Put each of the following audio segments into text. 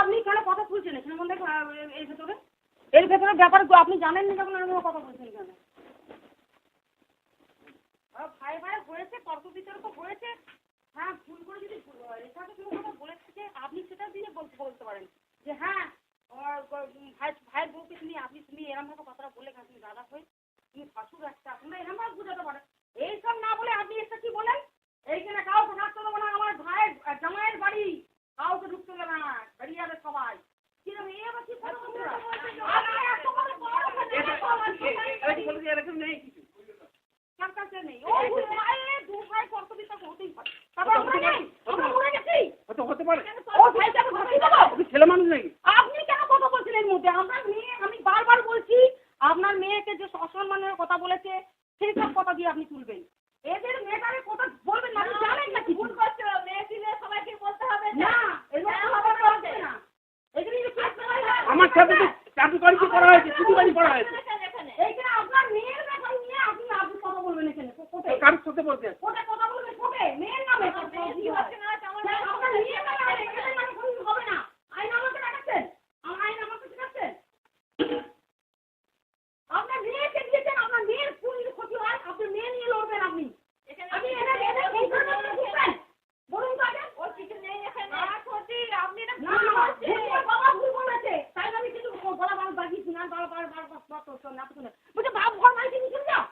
আপনি কেন কথা খুলছেন এখানে মধ্যে এর ভেতরে ব্যাপার আপনি জানেন না যখন আমি কথা বলছেন কেন? ভাই ভাই হয়েছে, তর্ক বিতর্ক হয়েছে। হ্যাঁ, ভুল করে যদি রেখাকে কোনো কথা বলেছে যে আপনি সেটা দিয়ে বলতে পারেন যে হ্যাঁ ভাইয়ের বউকে তুমি এরম ভাবে কথাটা বলে গেছেন, তুমি দাদা হয়ে তুমি শাশুর একটা আপনারা এরম ভাবে বুঝাতে পারেন। এইসব না বলে আপনি এসে কি বলেন, এইখানে কাউকে থাকতে দেবো না, আমার ভাইয়ের জামাইয়ের বাড়ি, কাউকে ঢুকতে দেবে না, বেরিয়ে যাবে সবাই। কিরকম এই আবার কি কথা বলতে নেই কিছু কাছে নেই। ওই দু ভাই তর্ক বিতর্ক হতেই পারে। ছেলে মানুষ নাকি? আপনি কেন কথা বলছেন এর মধ্যে? আমি বারবার বলছি আপনার মেয়েকে যে অসম্মানের কথা বলেছে সেই সব কথা দিয়ে আপনি তুলবেন। এদের মেয়েটারে কথা বলবেন না, আপনি জানেন না কি ভুল করছে। মেয়ে ছিল সবাইকে বলতে হবে না, আমার সাথে চাকরি বাড়ি করা হয়েছে, ছুটি বাড়ি করা হয়েছে। এইখানে আপনার মেয়ের ব্যাপার নিয়ে আপনি কথা বলবেন এখানে কার সাথে বলতে কথা বলবেন কোটে মেয়ের নামে হবে না। আইন আমাকে ডাকাচ্ছেন, আইন আমাকে ডাকাচ্ছেন। আপনার মেয়েকে দিয়েছেন, আপনার মেয়ের কোন ক্ষতি হয় আপনার মেয়ে নিয়ে লড়বেন আপনি। বলুন তো আগে ওর কিছু নেই এখানে ক্ষতি আপনি বাবা ভুল বলেছে তাই আমি কিছু বলা মানুষ বাকিছি না। বলছে বাপ ঘর মাইকে নিয়ে চলে যাও,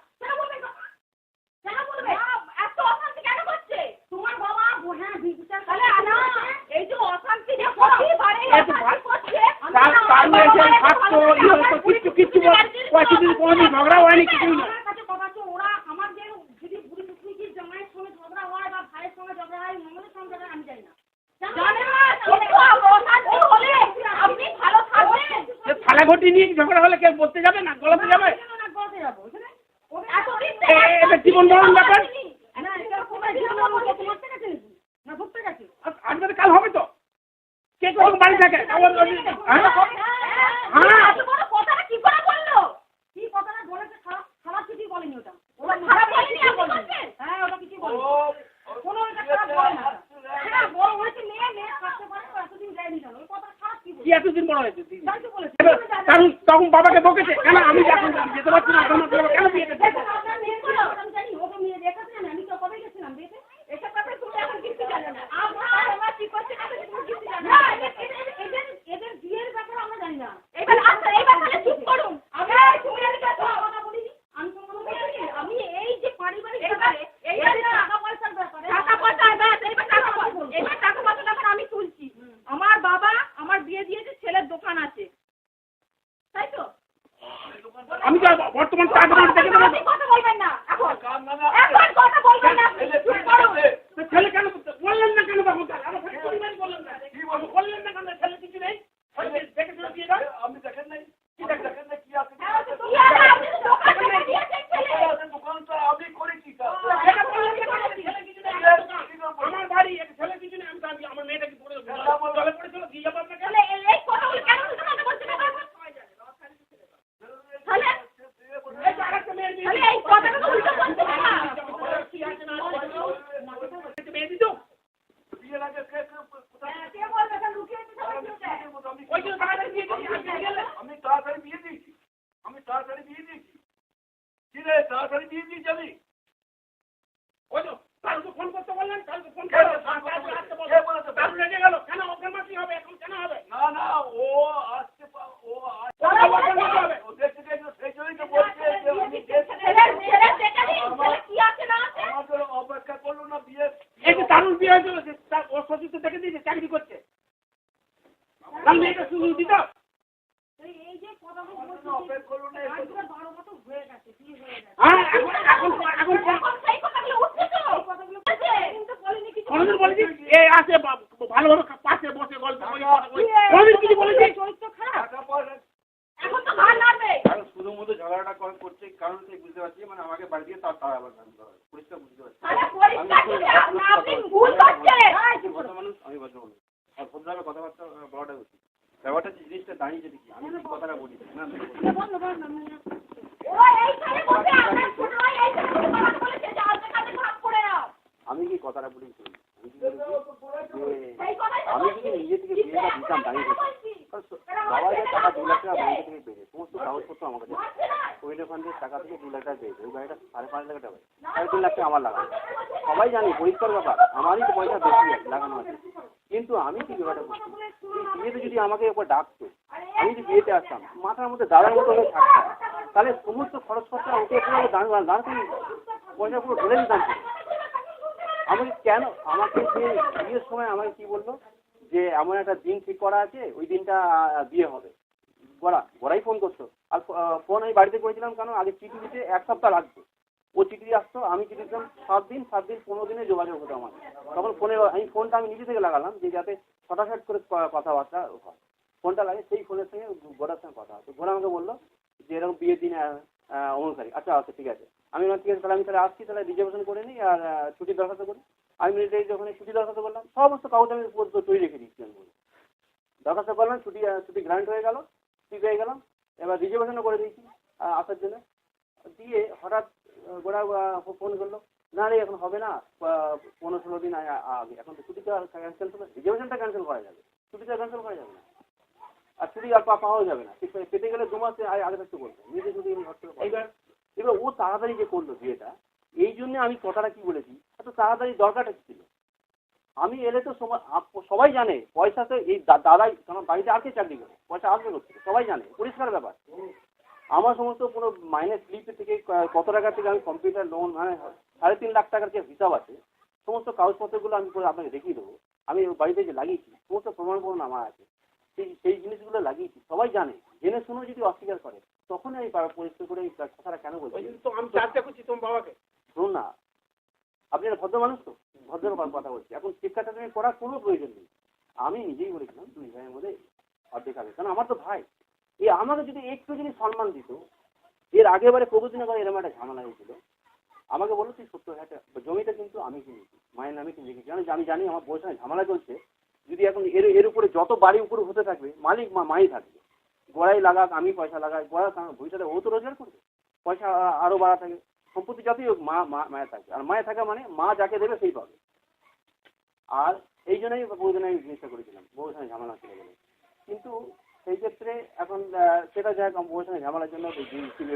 কেন বলবে এত অশান্তি কেন করছে তোমার বাবা? হ্যাঁ তাহলে এই যে অশান্তি ঝগড়া হয়নি কিছুই না। ওরা আমাদের যদি বুড়ি টুকরির জামাইয়ের সঙ্গে ঝগড়া হয় বা ভাইয়ের সঙ্গে ঝগড়া হয়, মঙ্গলের সঙ্গে ঝগড়া আমি জানি না। থালা ঘটি নিয়ে ঝগড়া হলে কেউ বলতে যাবে না, গলাতে যাবে জীবন মরণ ব্যাপার। আজকে কাল হবে তো কে কখন বাড়ি থাকে। কি কথাটা বলেছে খারাপ কিছুই বলেনি। ওটা হ্যাঁ ওটা কিছুই বলেনি, কোনো খারাপ বলে না। বড় হয়েছে মেয়ে থাকতে পারে, এতদিন যায়নি কেন? ওই কথা খারাপ কি এতদিন বড় হয়েছে তখন বাবাকে বকেছে কেন? আমি এখন যেতে পারছি না, কেন বিয়ে আমি জানি ওকে মেয়ে দেখেছি আমি তো কবে গেছিলাম বিয়েতে। এসব কথা তুমি এখন কিছু জানো না। এদের বিয়ের ব্যাপারে আমরা জানি না। এবার চুপ করুন। আমি এই যে পারিবারিক টাকা পয়সার ব্যাপারে আমি তুলছি। আমার বাবা আমার বিয়ে দিয়েছে, ছেলের দোকান আছে, তাই তো? আমি তো বর্তমান কথা বলবেন না, এখন কথা বলবেন না। ছেলে কেন বললেন না কেন? বললেন না কেন? ছেলে কিছু নেই আপনি দেখেন নাই কি দেখেন না কি আছে দোকানটা আমি করেছি আমার বাড়ি ছেলে কিছু নেই। আমি আমার মেয়েটাকে পড়ে পড়েছিল দিয়ে যাবো আপনাকে। আমি তাড়াতাড়ি বিয়ে দিয়েছি কি রে তাড়াতাড়ি বিয়ে দিয়েছি আমি। ওই তো কালকে ফোন করতে বললেন, কালকে ফোন রেগে গেল কেন? ওকে মাসি হবে এখন কেন হবে? না ও আসতে সেই জন্যই তো বলছে আমাদের অপেক্ষা করলো না বিয়ে। এই যে দারুণ বিয়ে হয়েছিল ওর শ্বশুর তো দেখে দিয়েছে চাকরি করছে, মেয়েটা শুধু দিত। এই যে অপেক্ষা করলো না 12 বছর হয়ে গেছে, বিয়ে হয়ে গেছে। কোনদিন বলেছি এ আসে ভালোভাবে পাশে বসে গল্প কোনদিন কিছু বলেছি? চরিত্র খারাপ এখন তো ভালো লাগবে। শুধু মতো ঝগড়াটা করছে কারণ থেকে বুঝতে পারছি, মানে আমাকে বাড়ি দিয়ে তার আবার পরিষ্কার বুঝতে পারছি। মানুষ আমি বলতে বলবো আর ভদ্রভাবে কথাবার্তা বলাটা উচিত। ব্যাপারটা জিনিসটা দাঁড়িয়ে দেখি আমি কথাটা বলি না কোভিডের ফান্ডের টাকা থেকে 2 লাখ টাকা পেয়েছে। ওই গাড়িটা 5.5 লাখ টাকা, 3.5 লাখ টাকা আমার লাগানো। সবাই জানি পরিষ্কার ব্যাপার, আমারই তো পয়সা বেশি লাগানো আছে। কিন্তু আমি কি ব্যাপারটা করছি, বিয়েতে যদি আমাকে একবার ডাকতো, আমি যদি বিয়েতে আসতাম, মাথার মধ্যে দাদার মতো হয়ে থাকতাম, তাহলে সমস্ত খরচ খরচা ওকে পুরো দাঁড় করে পয়সা পুরো ধরে দিতাম। আমাকে কেন, আমাকে যে বিয়ের সময় আমাকে কি বললো যে এমন একটা দিন ঠিক করা আছে, ওই দিনটা বিয়ে হবে। ওরাই ফোন করতো। আর ফোন আমি বাড়িতে করেছিলাম কেন, আগে চিঠি দিতে 1 সপ্তাহ লাগতো। ও চিঠি আসতো, আমি চিঠি দিতাম 7 দিন, 15 দিনে যোগাযোগ হতো আমার। তখন ফোনটা আমি নিজে থেকে লাগালাম যে যাতে ফটাফট করে কথাবার্তা হয়। ফোনটা লাগে, সেই ফোনের সঙ্গে ঘোড়ার সঙ্গে কথা হতো। ঘোড়া আমাকে বললো যে এরকম বিয়ের দিন 19 তারিখ। আচ্ছা আচ্ছা ঠিক আছে। আমি ঠিক আছে, তাহলে আমি তাহলে আসছি, তাহলে রিজার্ভেশন করে নিই আর ছুটির দরখাস্ত করি। আমি মিলিটারি যখন ছুটি দরখাস্ত করলাম, সমস্ত কাগজ আমি তৈরি রেখে দিচ্ছি। আমি দরখাস্ত করলাম, ছুটি গ্রান্ট হয়ে গেল, ছুটি পেয়ে গেলাম। এবার রিজার্ভেশনও করে দিয়েছি আসার জন্য। দিয়ে হঠাৎ গোড়া ফোন করলো, না রে এখন হবে না, 15-16 দিন আগে। এখন তো ছুটিটা ক্যান্সেল করে, রিজার্ভেশনটা ক্যান্সেল করা যাবে, ছুটিটা ক্যান্সেল করা যাবে না। আর ছুটি আর পাওয়াও যাবে না, পেতে গেলে 2 মাস আগে থাকতে বলবে। নিজে ছুটি এবার ও তাড়াতাড়ি যে করলো বিয়েটা, এই জন্য আমি কথাটা কি বলেছি, এত তাড়াতাড়ি দরকারটা ছিল। আমি এলে তো সবাই জানে পয়সা তো এই দাদাই, কারণ বাড়িতে আর কে চাকরি করে, পয়সা আসবে করছে, সবাই জানে, পরিষ্কার ব্যাপার। আমার সমস্ত কোনো মাইনে স্লিপ থেকে কত টাকা থেকে আমি কম্পিউটার লোন, মানে 3.5 লাখ টাকার যে হিসাব আছে, সমস্ত কাগজপত্রগুলো আমি করে আপনাকে দেখিয়ে দেবো। আমি বাড়িতে যে লাগিয়েছি সমস্ত প্রমাণ আমার আছে, সেই জিনিসগুলো লাগিয়েছি, সবাই জানে। জেনে শুনে যদি অস্বীকার করে, তখন আমি পরিষ্কার করে এই কথাটা কেন বলছি। আমি চার্জটা করছি তোমার বাবাকে। শুনুন না, আপনি একটা ভদ্র মানুষ তো, ভদ্র কথা বলছি। এখন শিক্ষাটা তুমি করার কোনো প্রয়োজন নেই। আমি নিজেই বলেছিলাম 2 ভাইয়ের মধ্যে অর্ধেক হবে, কারণ আমার তো ভাই। এই আমাকে যদি একটু যদি সম্মান দিত, এর আগেবারে প্রভুদিনে করে এরকম একটা ঝামেলা হয়েছিল। আমাকে বললো তুই 70,000 টাকা, জমিটা কিন্তু আমি কিনেছি, মায়ের নামে কিনে রেখেছি। আমি জানি আমার বউর সঙ্গে ঝামেলা চলছে, যদি এখন এর উপরে যত বাড়ি উপরে হতে থাকবে, মালিক মাই থাকবে। গোড়াই লাগাক, আমি পয়সা লাগাই, গোড়া ভবিষ্যতে ও তো রোজগার করবে, পয়সা আরো বাড়া থাকে। সম্পত্তি যতই হোক মায়ের থাকবে, আর মায়ের থাকা মানে মা যাকে দেবে সেই পাবে। আর এই জন্যই বউজনে আমি জিনিসটা করেছিলাম, বউর সঙ্গে ঝামেলা ছিল বলে। কিন্তু সেই ক্ষেত্রে এখন সেটা যাই হোক, বউর সঙ্গে ঝামেলার জন্য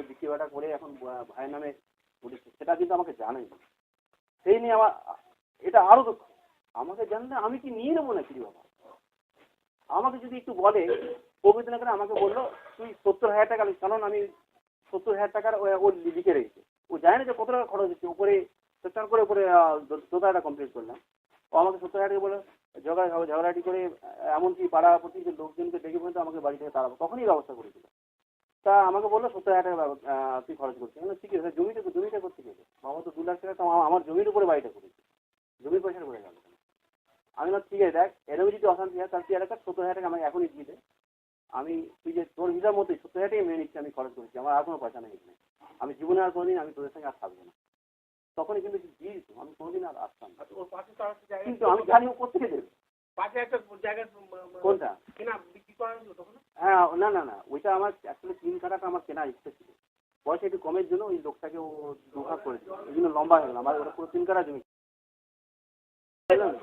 বিক্রি বাটা করে এখন ভাইয়ের নামে উঠেছে, সেটা কিন্তু আমাকে জানেনি। সেই নিয়ে আমার এটা আরো দুঃখ। আমাকে জানলে আমি কি নিয়ে নেবো না কি বাবা। আমাকে যদি একটু বলে, প্রবৃত্তি না করে আমাকে বললো তুই 70,000 টাকা, কারণ আমি 70,000 টাকার ও লিখে রেখেছে। ও জানে না যে কত টাকা খরচ হচ্ছে, উপরে চেষ্টা করে উপরে দোতলাটা কমপ্লিট করলাম। ও আমাকে 70,000 টাকা বলে ঝগড়াঝাটি করে, এমনকি পাড়া প্রতিবেশীর লোকজনকে দেখে পর্যন্ত আমাকে বাড়ি থেকে তাড়াবো, তখনই ব্যবস্থা করেছিল। তা আমাকে বললো 70,000 টাকা তুই খরচ করছিস। ঠিক আছে, জমিটা করতে গেছে বাবা, তো 2 লাখ টাকা তো আমার জমির উপরে বাড়িটা করেছে, জমির পয়সার করে গেল। আমি না ঠিক আছে, দেখ এরকম যদি অশান্তি হয়, তাহলে তুই একটা 70,000 টাকা আমাকে এখনই দিয়ে দে। আমি তুই যে তোর হিসাব মতোই 70,000 টাকা মেনে নিচ্ছি, আমি খরচ করেছি, আমার আর কোনো পয়সা নেই এখানে, আমি জীবনে আর কোনোদিন আমি তোদের সঙ্গে আর থাকবো না। তখনই কিন্তু দিয়ে দিত, আমি কোনোদিন আর আসতাম না। ওর পাশে তো কিন্তু আমি জানি ও কোথেকে দেবে। পাশে একটা জায়গা কোনটা কেনা বিক্রি করা হলো তখন? হ্যাঁ, না, ওইটা আমার অ্যাকচুয়ালি 3 কাঠাটা আমার কেনার ইচ্ছে ছিল। পয়সা একটু কমের জন্য ওই লোকটাকে ও দুভাগ করেছিল, ওই জন্য লম্বা হয়ে গেল। আমার ওটা পুরো 3 কাঠা জমি।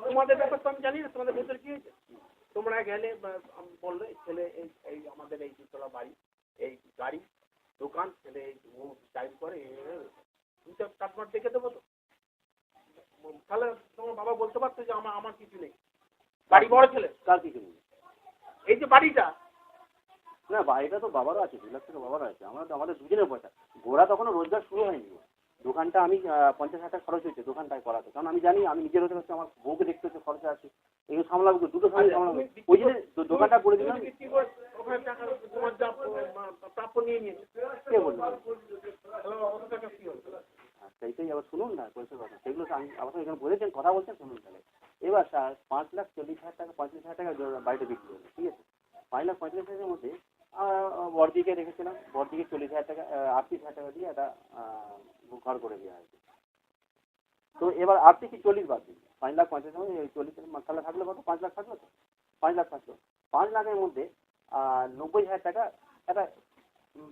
তোমাদের ব্যাপার তো আমি জানি না, তোমাদের ভেতরে কি হয়েছে। তোমরা গেলে বলবে ছেলে এই আমাদের এই 2তলা বাড়ি, এই গাড়ি দোকান, ছেলে ও টাইম করে, তুমি তো কাটমাট দেখে দেবো তো। তাহলে তোমার বাবা বলতে পারতো যে আমার কিছু নেই, বাড়ি বড় ছেলে কার কিছু নেই। এই যে বাড়িটা, না বাড়িটা তো বাবারও আছে, 2 লাখ টাকা বাবারও আছে। আমরা তো আমাদের দুজনের পয়সা। ঘোড়া তখনও রোজগার শুরু হয়নি। দোকানটা আমি 50,000 টাকা খরচ হয়েছে দোকানটায় করাতে, কারণ আমি জানি আমি নিজের হতে হচ্ছে, আমার বউকে দেখতে হচ্ছে, খরচা আছে, এগুলো সামলাবো, দুটো সামনে সামলাবো। ওই জন্য দোকানটা করে দিলাম। ওখানে টাকা তোমার যা প্রাপ্য নিয়ে নিয়েছে, কে বললো? অত টাকা কি হলো? সেইটাই আবার শুনুন না, পয়সার কথা সেগুলো আমি আমার এখানে বলেছেন, কথা বলছেন, শুনুন তাহলে। এবার 5,40,000 টাকা, 35,000 টাকা বাড়িতে বিক্রি হলো, ঠিক আছে। 5,45,000 মধ্যে বড়দিকে রেখেছিলাম, বড়দিকে 40,000 টাকা, 38,000 টাকা দিয়ে একটা ঘর করে দেওয়া হয়েছে। তো এবার 38 কি 40 বাদ দিন, 5,45,000 40 তাহলে থাকলো কত, 5 লাখ থাকলো তো, 5 লাখ থাকলো। 5 লাখের মধ্যে 90,000 টাকা একটা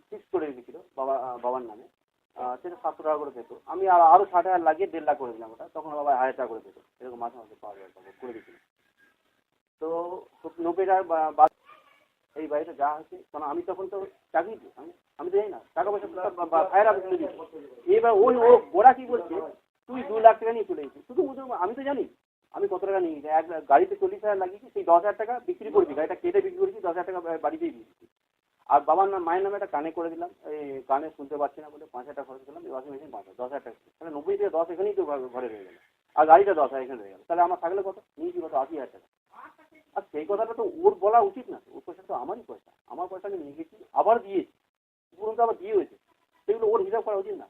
ফিক্স করে রেখেছিল বাবার নামে, সেটা 700 টাকা করে পেতো। আমি আরো 60,000 লাগিয়ে 1.5 লাখ করে দিলাম ওটা, তখন বাবা 1,000 টাকা করে পেতো, এরকম মাসে মাসে পাওয়া যায় করে দিচ্ছিল। তো 90 টাকা এই বাড়িটা যা হচ্ছে, কারণ আমি তখন তো চাকরি আমি তো জানি না, টাকা পয়সা ভাইয়ের হাতে তুলে দিচ্ছি। এবার ওরা কি বলছে, তুই 2 লাখ টাকা নিয়ে চলে এসেছিস। শুধু আমি তো জানি আমি কত টাকা নিয়ে গেছি। এক গাড়িতে 40,000 লাগিয়েছি, সেই 10,000 টাকা বিক্রি করেছি, গাড়িটা কেটে বিক্রি করেছি, 10,000 টাকা বাড়িতেই দিয়েছি। আর বাবার মায়ের নামে একটা কানে করে দিলাম, এই কানে শুনতে পাচ্ছি না বলে 5,000 টাকা খরচ করলাম, ওয়াশিং মেশিন 10,000 টাকা, তাহলে 90 থেকে 10 এখানেই তো ঘরে রয়ে গেল। আর গাড়িটা 10,000 এখানে রয়ে গেল, তাহলে আমার থাকলে কত নিয়েছি, কত 80,000 টাকা। আর সেই কথাটা তো ওর বলা উচিত না, ওর পয়সা তো আমারই পয়সা, আমার পয়সা আমি নিয়ে গেছি, আবার দিয়েছি, উপরন্তু আবার দিয়ে হয়েছে, সেগুলো ওর হিসাব করা উচিত না।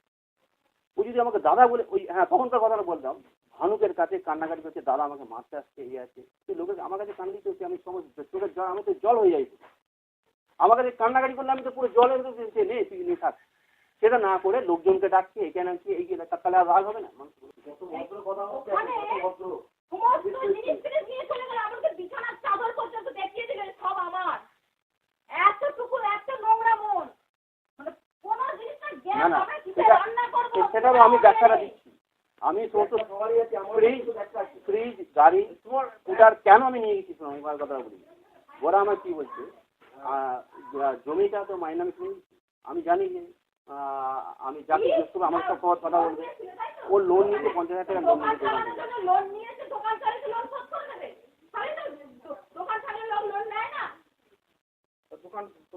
ও যদি আমাকে দাদা বলে, ওই হ্যাঁ তখনকার কথাটা বলতাম, ভানুকের কাছে কান্নাকাটি করছে, দাদা আমাকে মারতে আসছে, এই আছে, সেই লোকের আমার কাছে কান্নাকাটি করছে, আমি সময় চোখের জল, আমি তো জল হয়ে যাই, আমার কাছে কান্নাকাটি করলে আমি তো পুরো জলের নেই, তুই নিয়ে থাক। সেটা না করে লোকজনকে ডাকছে, এখানে আনছি, এই গেলে তাহলে আর রাগ হবে না? না না, সেটাও আমি ব্যাখ্যাটা দিচ্ছি। আমি সমস্ত ফ্রিজ গাড়ি স্কুটার কেন আমি নিয়ে গেছি, শোনো আমি কথা বলি। ওরা আমার কি বলছে, জমিটা তো মায়ের নামে কিনে দিচ্ছি, আমি জানি যে আমি যাকে জিজ্ঞেস করবো আমার সব কথা বলবে, ও লোন নিতে 50,000 টাকা লোন নিতে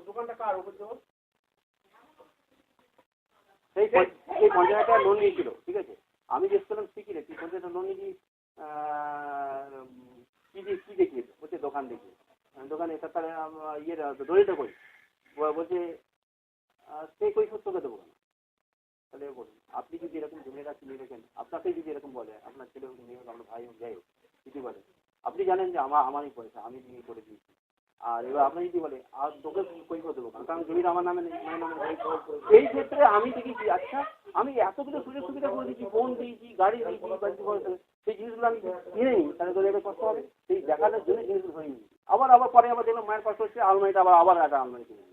দোকানটা কার উপর দেবো? সেই 50,000 টাকা লোন নিয়েছিল, ঠিক আছে। আমি জিজ্ঞেস করলাম ঠিকই রে, তুই 50,000 লোন নিয়েছি কি দেখিয়ে, বলছে দোকান দেখিয়ে। দোকানে এটা তাহলে ইয়ে দড়িটা করি, বলছে সে কই সত্যকে দেবো কেন। তাহলে বলুন, আপনি যদি এরকম জমিটা কিনে রেখেন, আপনাকেই যদি এরকম বলে, আপনার ছেলে হোক মেয়ে হোক, আপনার ভাই হোক, যাই হোক, যদি বলে, আপনি জানেন যে আমারই পয়সা, আমি নিয়ে করে দিয়েছি, আর এবার আপনি যদি বলে আর তোকে কই করে দেবো, কারণ জমিটা আমার নামে নেই, মায়ের নামে নেই। এই ক্ষেত্রে আমি দেখেছি, আচ্ছা আমি এতগুলো সুযোগ সুবিধা করে দিচ্ছি, ফোন দিয়েছি, গাড়ি দিয়েছি, সেই জিনিসগুলো আমি কিনে নিই, তাহলে তোর এবার কষ্ট হবে। সেই দেখানোর জন্য জিনিসগুলো হয়ে নিই, আবার পরে আবার দেখলাম মায়ের কষ্ট হচ্ছে, আলমারিটা আবার একটা আলমারি কিনে নিই।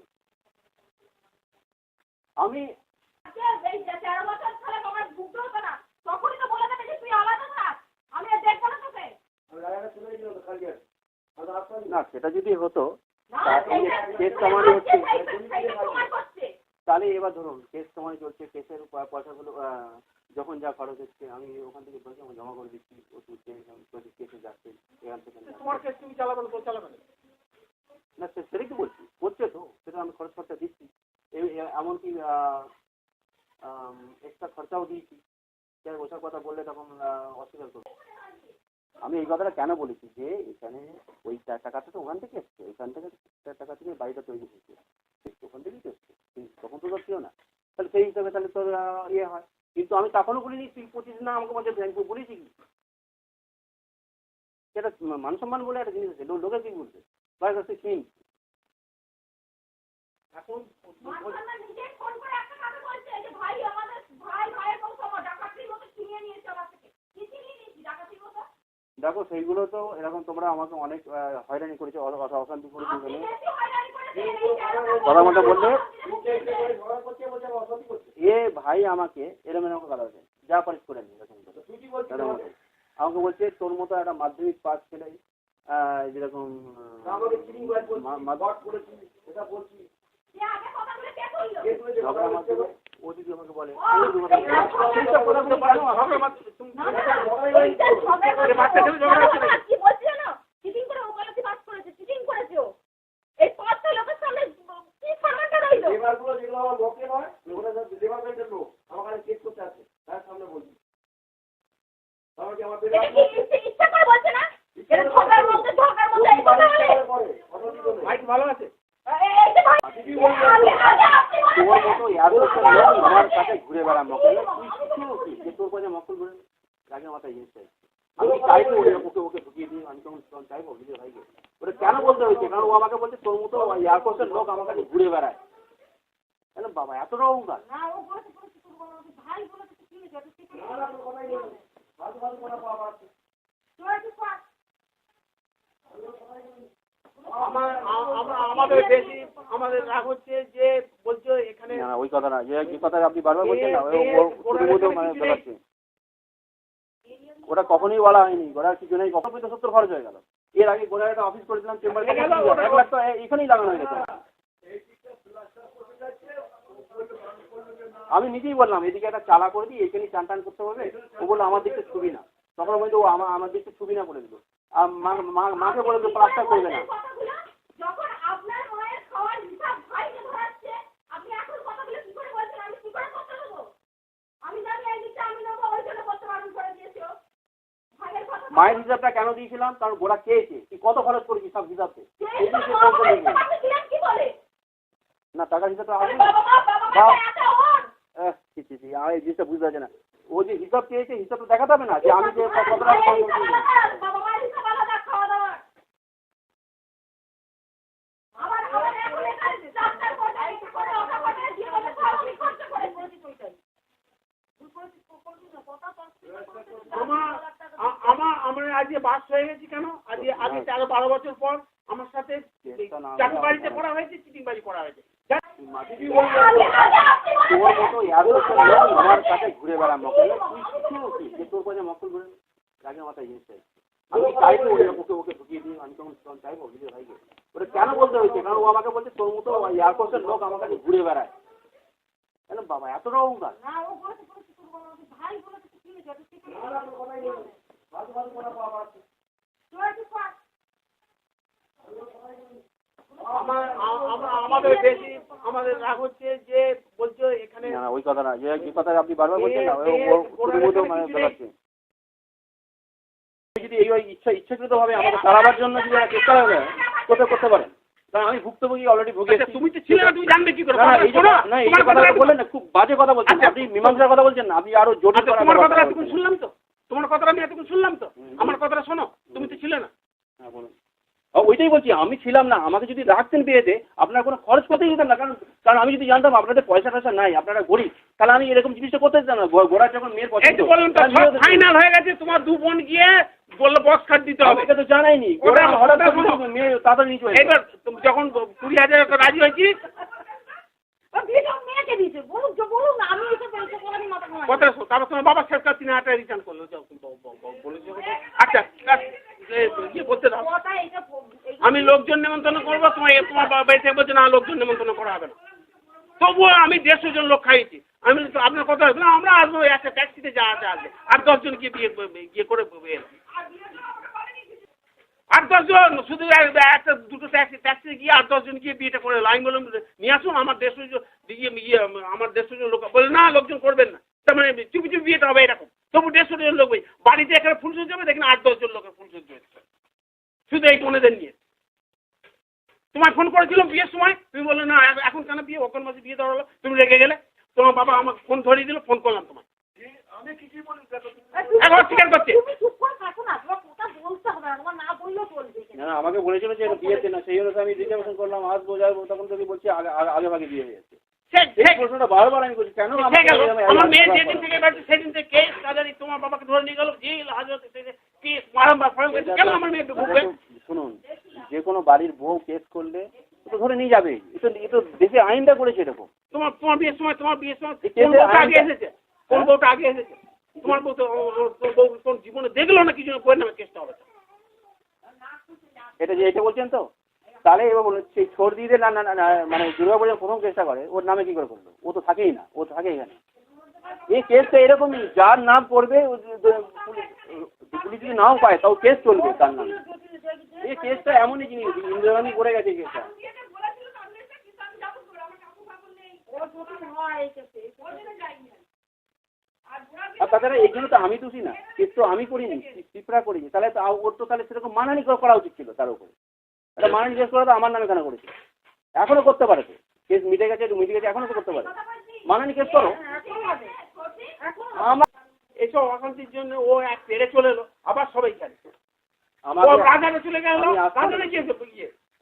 আমি না, সেটা যদি হতো কেস কামানি হচ্ছে, তাহলে এবার ধরুন কেস কামানি চলছে, কেসের পয়সাগুলো যখন যা খরচ হচ্ছে আমি ওখান থেকে পয়সা জমা করে দিচ্ছি, ও তুলছে, কেসে যাচ্ছে, এখান থেকে তোমার কেস তুমি চালাবে না, তো চালাবে না। না সেটাই তো বলছি, করছে তো, সেটা আমি খরচ খরচা দিচ্ছি, এমনকি এক্সট্রা খরচাও দিয়েছি। ওসব কথা বললে তখন অস্বীকার করবো। আমি এই কথাটা কেন বলেছি যে এখানে ওই 4 টাকাটা তো ওখান থেকে এসছে, ওইখান থেকে 4 টাকা থেকে বাড়িটা তৈরি হয়েছে, ওখান থেকেই তো এসছে, তখন তো ছিল না, তাহলে সেই হিসাবে তাহলে তোর ইয়ে হয়। কিন্তু আমি তখনও বলিনি তুই 25 না আমাকে বলছে ব্যাংক, বলেছি কি সেটা মান সম্মান বলে একটা জিনিস আছে, লোকে কি বলছে ভাই কাছে কিন। এখন দেখো সেইগুলো তো এরকম তোমরা আমাকে অনেক হয়রানি করেছো, অশান্তি করেছো, কথা মতো বললে এ ভাই আমাকে এরকম এরকম কথা বলছে, যা পারিস করে নি, আমাকে বলছে তোর মতো একটা মাধ্যমিক পাস ছেলে যেরকম ও যদি আমাকে বলে ভালো আছে তোর মতো আমার কাছে ঘুরে বেড়া মকল, তুই তোর কাছে মকল ঘুরে রাগে মাথায় জিনিসটা আমি চাইবো ওকে ঢুকিয়ে দিই, আমি তখন চাইবো নিজের ভাইকে। ওটা কেন বলতে হয়েছে, কারণ ও আমাকে বলছে তোর মতো এয়ারফোর্সের লোক আমার কাছে ঘুরে বেড়ায়। বাবা এতটা অহংকার। আমাদের বেশি আমাদের রাগ হচ্ছে যে বলছো এখানে ওই কথা না, যে কথা আপনি বারবার বলছেন না, ওটা কখনোই বলা হয়নি, ওরা কিছু নেই, কখন 70 খরচ হয়ে গেল। এর আগে গোড়ায় একটা অফিস করেছিলাম চেম্বার 1 লাখ তো এখানেই লাগানো হয়ে গেছে। আমি নিজেই বললাম এদিকে একটা চালা করে দিই, এখানেই চান টান করতে হবে। ও বললো আমার দিকটা ছবি না, তখন বলতো ও আমার দিকটা ছবি না বলে দিল। আর মাকে বলে দিল প্লাস্টার করবে না। যখন আপনার মায়ের খাওয়ার হিসাব ভাইকে ধরাচ্ছে, আপনি এখন কথাগুলো কি করে বলছেন? আমি কি করে করতে দেবো? আমি জানি এই দিকটা আমি নেবো, ওই জন্য করতে বারণ করে দিয়েছো। ভাইয়ের কথা মায়ের হিসাবটা কেন দিয়েছিলাম? কারণ গোড়া খেয়েছে, তুই কত খরচ করেছি সব হিসাবতে কি বলে না, টাকার হিসাবটা আসবে আমি এই জিনিসটা বুঝতে পারছি না। ও যে হিসাব চেয়েছে হিসাবটা দেখাতে হবে না যে আমি যে কতটা আমরা আজকে বাস হয়ে গেছি কেন? আজকে 13-12 বছর পর আমার সাথে চাকরিবাড়িতে করা হয়েছে, চিটিংবাড়ি করা হয়েছে। তোর মতো আমার কাছে ঘুরে বেড়া মকল, যে তোর কাছে মকল ঘুরে রাগের মাথায় জিনিসটাই আমি চাইবো ওকে ওকে ঢুকিয়ে দিই। আমি তখন চাইবো বিজয় ভাইকে ওটা কেন বলতে হয়েছে? কারণ ও আমাকে বলছে তোর মতো এয়ারফোর্সের লোক আমার কাছে ঘুরে বেড়ায়। কেন বাবা এতটা অহংকার? আমাদের বেশি আমাদের রাগ হচ্ছে যে বলছো এখানে ওই কথা না, যে কথা আপনি বারবার বলছেন না যদি এই ইচ্ছাকৃত ভাবে আমাকে তাড়াবার জন্য যদি চেষ্টা হবে করতে পারেন, কারণ আমি ভুক্তভোগী অলরেডি ভুগেছি। তুমি তো ছিলে না, তুমি জানবে কি করে? না এই কথা বললেন না, খুব বাজে কথা বলছেন আপনি, মীমাংসার কথা বলছেন না আপনি, আরো জটিল তোমার কথাটা এতক্ষণ শুনলাম তো, তোমার কথাটা আমি এতক্ষণ শুনলাম তো, আমার কথাটা শোনো, তুমি তো ছিলে না। হ্যাঁ বলুন। ওইটাই বলছি আমি ছিলাম না, আমাকে যদি রাখতেন বিয়েতে আপনার কোনো খরচ করতেই দিতাম না। কারণ আমি যদি জানতাম আপনাদের পয়সা টয়সা নাই, আপনারা গরিব, তাহলে আমি এরকম জিনিসটা করতে দিতাম না। গোড়া যখন মেয়ের পছন্দ ফাইনাল হয়ে গেছে, তোমার 2 বোন গিয়ে বললো বক্স কাট দিতে হবে, তো জানাইনি। মেয়ে তাড়াতাড়ি নিচে এবার যখন 20,000 রাজি হয়েছি তারপর তোমার বাবা শেষ কাজ 3,000 টাকা রিটার্ন করলো। আচ্ছা বলতে দাও, আমি লোকজন নিমন্ত্রণ করবো, তোমার বাড়িতে বলছে না লোকজন নিমন্ত্রণ করা হবে না। তবুও আমি 150 জন লোক খাইয়েছি। আমি আপনার কথা হবে না, আমরা আসবো একটা ট্যাক্সিতে যা আছে আসবে, 8-10 জন গিয়ে বিয়ে করে 8-10 জন শুধু একটা দুটো ট্যাক্সি গিয়ে 8-10 জন গিয়ে বিয়েটা করে লাইন বললাম নিয়ে আসুন আমার 150 জন আমার 150 জন লোক বলে না লোকজন করবেন না, তার মানে চুপি চুপি বিয়েটা হবে এরকম। তবু 150 জন লোক বাড়িতে এখানে ফুলসজ্জা যাবে, দেখেন 8-10 জন লোকের ফুলসজ্জা হয়েছে শুধু এই বোনেদের নিয়ে। তোমায় ফোন করেছিলাম বিয়ের সময়, তুমি বললে না এখন কেন বিয়ে, ওখান মাসে বিয়ে দেওয়া হলো, তুমি রেগে গেলে। তোমার বাবা আমাকে ফোন ধরিয়ে দিল, ফোন করলাম তোমায়, আমি কি বলি এখন স্বীকার করছে। না আমাকে বলেছিল যে বিয়েতে না, সেই অনুযায়ী আমি রিজার্ভেশন করলাম, আসবো যাবো, তখন থেকে বলছি আগে ভাগে বিয়ে হয়ে যাচ্ছে। প্রশ্নটা বারবার আমি করছি কেন আমার মেয়ে যেদিন থেকে বাড়ছে সেদিন থেকে কেস কাজারি তোমার বাবাকে ধরে নিয়ে গেল জেল হাজতে কেস মারামার কেন আমার মেয়েকে ভুগবে? শুনুন, যে কোনো বাড়ির বউ কেস করলে তো ধরে নিয়ে যাবে, এ তো দেশে আইনটা করেছে এরকম। তোমার বিয়ের সময় কোন বউটা আগে এসেছে? কোন বউটা আগে এসেছে? তোমার বউ তো কোন জীবনে দেখলো না কিছু করে নেবে কেসটা হবে। এটা বলছেন তো, তাহলে এবার বলুন সেই ছোট দিদি না মানে দুর্গাপূজার প্রথম কেসটা করে ওর নামে কি করে করলো? ও তো থাকেই না, ও থাকে এখানে। এই কেসটা এরকমই, যার নাম করবে পুলিশ যদি নাও পায় তাও কেস চলবে তার নামে। এই কেসটা এমনই জিনিস ইন্দ্রাণী করে গেছে কেসটা। আর তাছাড়া এই জন্য তো আমি দোষী না, কেস তো আমি করিনি, পিঁপড়া করিনি, তাহলে ওর তো তাহলে সেরকম মানানি করা উচিত ছিল তার উপরে। একটা মানানি কেস করা তো আমার নামে কেন করেছে? এখনো করতে পারে তো, কেস মিটে গেছে এখনো তো করতে পারে, মানানি কেস করো। আমার এসব অশান্তির জন্য ও এক পেরে চলে এলো, আবার সবাই জানে চলে গেল।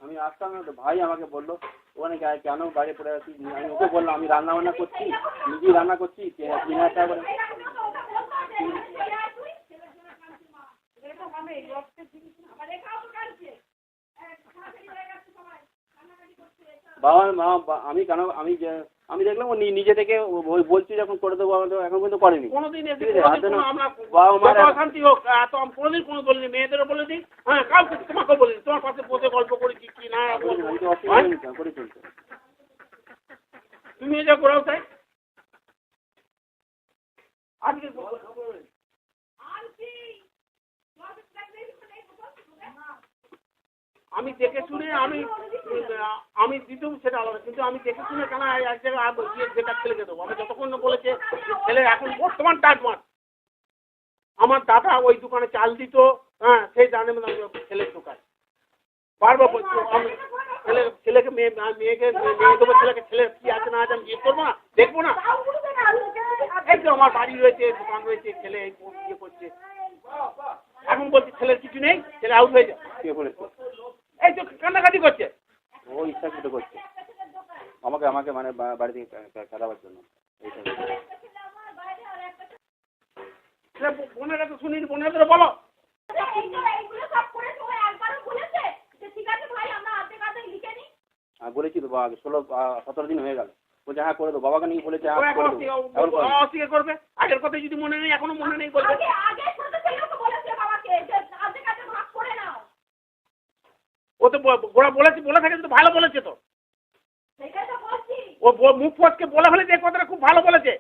আমি আসতাম না তো, ভাই আমাকে বললো ওখানে কেন বাইরে পড়ে আছি। আমি ওকে বললাম আমি রান্না বান্না করছি, নিজেই রান্না করছি, 3,000 টাকা করে। বাবা মা আমি কেন আমি আমি দেখলাম ও নিজে থেকে ওই বলছি যখন করে দেবো আমাদের এখন পর্যন্ত করেনি। কোনোদিন এসে ঠিক আছে, হাতে না আমরা বাবা মার যত অশান্তি হোক এত আমি কোনোদিন কোনো বলিনি, মেয়েদেরও বলে দিই, হ্যাঁ কাউকে তোমাকেও বলিনি, তোমার পাশে বসে গল্প করেছি কি না বলবো। আমি তো অসুবিধা নিতাম করে চলছে। তুমি যা করাও তাই আজকে আমি দেখে শুনে আমি দিতেও সেটা আলাদা, কিন্তু আমি দেখে শুনে কেন এক জায়গায় গিয়ে যেটা ছেলেকে দেবো, আমি যতক্ষণ না বলেছে ছেলে এখন বর্তমান টাটমাট, আমার দাদা ওই দোকানে চাল দিত, হ্যাঁ সেই দানের মধ্যে আমি ছেলের দোকান বারবার বলছি, আমি ছেলেকে মেয়েকে দেবো, ছেলেকে ছেলে কি আছে না আছে আমি জিজ্ঞেস করবো না, দেখবো না, এই তো আমার বাড়ি রয়েছে, দোকান রয়েছে, ছেলে এই ইয়ে করছে, এখন বলছি ছেলের কিছু নেই, ছেলে আউট হয়ে যায়, কে করেছে? এই তো কান্নাকাটি করছে, ও ইচ্ছাকৃত করছে আমাকে মানে বাড়ি থেকে খেলাবার জন্য। বোনেরা তো শুনিনি, বোনেরা বলো বলেছি তো 16-17 দিন হয়ে গেল, বলছে হ্যাঁ করে দেবো, বাবাকে নিয়ে বলেছে হ্যাঁ করে দেবো, এখন করে দেবো। অস্বীকার করবে, আগের কথা যদি মনে নেই এখনো মনে নেই বলবে, ও তো ওরা বলেছে, বলে থাকে তো ভালো বলেছে তো, ও মুখ ফসকে বলে হলে যে কথাটা খুব ভালো বলেছে,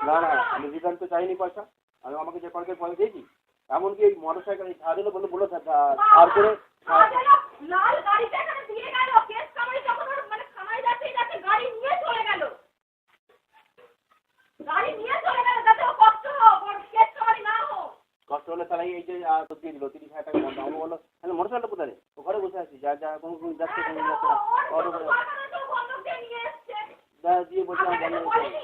না না আমি রিটার্ন তো চাইনি পয়সা, আমি আমাকে যে কয়েকটা পয়সা দিয়েছি, এমনকি এই মোটর সাইকেল ছাড় দিল বলে ছাড় করে কষ্ট হলে তাহলে এই যে দিয়ে দিল 30,000 টাকা বন্ধ। আমি বললো তাহলে মোটর সাইকেলটা কোথায় রে? ও ঘরে বসে আছি, যা কোনো যাচ্ছে কোনো যাচ্ছে না, অটো করে দিয়ে বলছে আমি বন্ধ হয়েছে।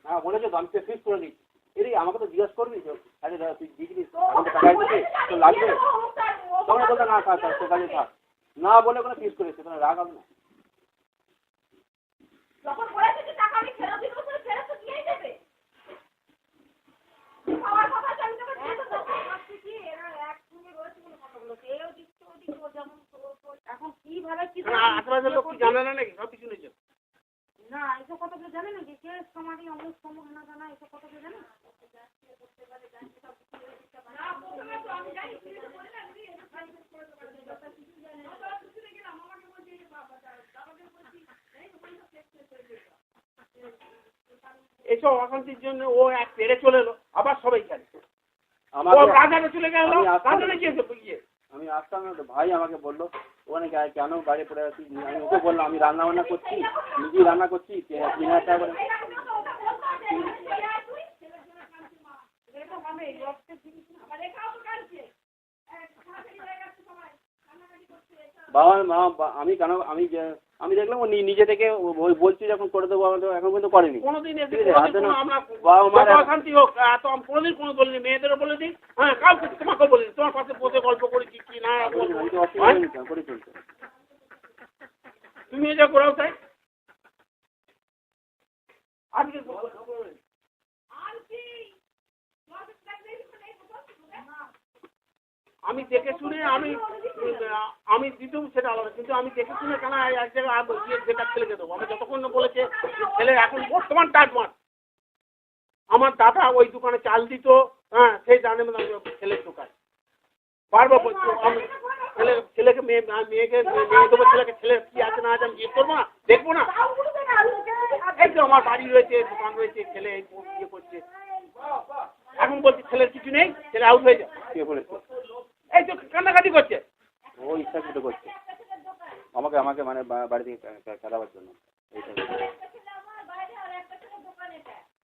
হ্যাঁ বলেছে তো, আমি ফিক্স করে দিচ্ছি। এরে আমাকে তো জিজ্ঞাসা করবি তো, আরে দাদা তুই দিয়ে দিবি, আমি তো টাকা দিচ্ছি তো লাগবে, তখন বলতে না থাক তোর কাছে থাক, না বলে কোনো ফিক্স করেছে, কোনো রাগ হবে না। এখন কিভাবে কি আশেপাশের লোক কি জানে না নাকি সব কিছু নিয়েছে? না এসব কথাগুলো জানে নাকি কে সমাধি অমুক সমুখ না জানা এসব কথাগুলো জানে এইসব অশান্তির জন্য ও এক পেড়ে চলে এলো, আবার সবাই খেলে, আমার রাজারে চলে গেল, রাজারে গিয়েছে গিয়ে আমি আসতাম না তো, ভাই আমাকে বললো ওখানে কেন গাড়ি পড়ে আছিস, আমি ওকে বললাম আমি রান্না বান্না করছি, নিজেই রান্না করছি, 3,000 টাকা করে। বাবা মা আমি কেন আমি দেখলাম ও নিজে থেকে ওই বলছি যখন করে দেবো আমাদের এখন পর্যন্ত করেনি। কোনোদিন এসে হাতে না আমরা বাবা মার যত অশান্তি হোক এত আমি কোনোদিন কোনো বলিনি, মেয়েদেরও বলে দিই, হ্যাঁ কাউকে তোমাকেও বলিনি, তোমার পাশে বসে গল্প করেছি কি না বলবো। আমি তো অসুবিধা নিতাম করে চলছে। তুমি যা করাও তাই আজকে আমি দেখে শুনে আমি দিতেও সেটা আলাদা, কিন্তু আমি দেখে শুনে কেন এক জায়গায় গিয়ে যেটা ছেলেকে দেবো, আমি যতক্ষণ না বলেছে ছেলে এখন বর্তমান টাটমাট, আমার দাদা ওই দোকানে চাল দিত, হ্যাঁ সেই দানের মধ্যে আমি ছেলের দোকান পারবো বলছি, আমি ছেলেকে মেয়েকে দেবো, ছেলেকে ছেলের কি আছে না আছে আমি জিজ্ঞেস করবো না, দেখবো না? এই তো আমার বাড়ি রয়েছে, দোকান রয়েছে, ছেলে ইয়ে করছে, এখন বলছি ছেলের কিছু নেই, ছেলে আউট হয়ে যায়। কে বলেছে? এই তো কান্নাকাটি করছে। ও ইচ্ছাকৃত করছে আমাকে মানে বাড়ি থেকে খেলাবার জন্য এইটা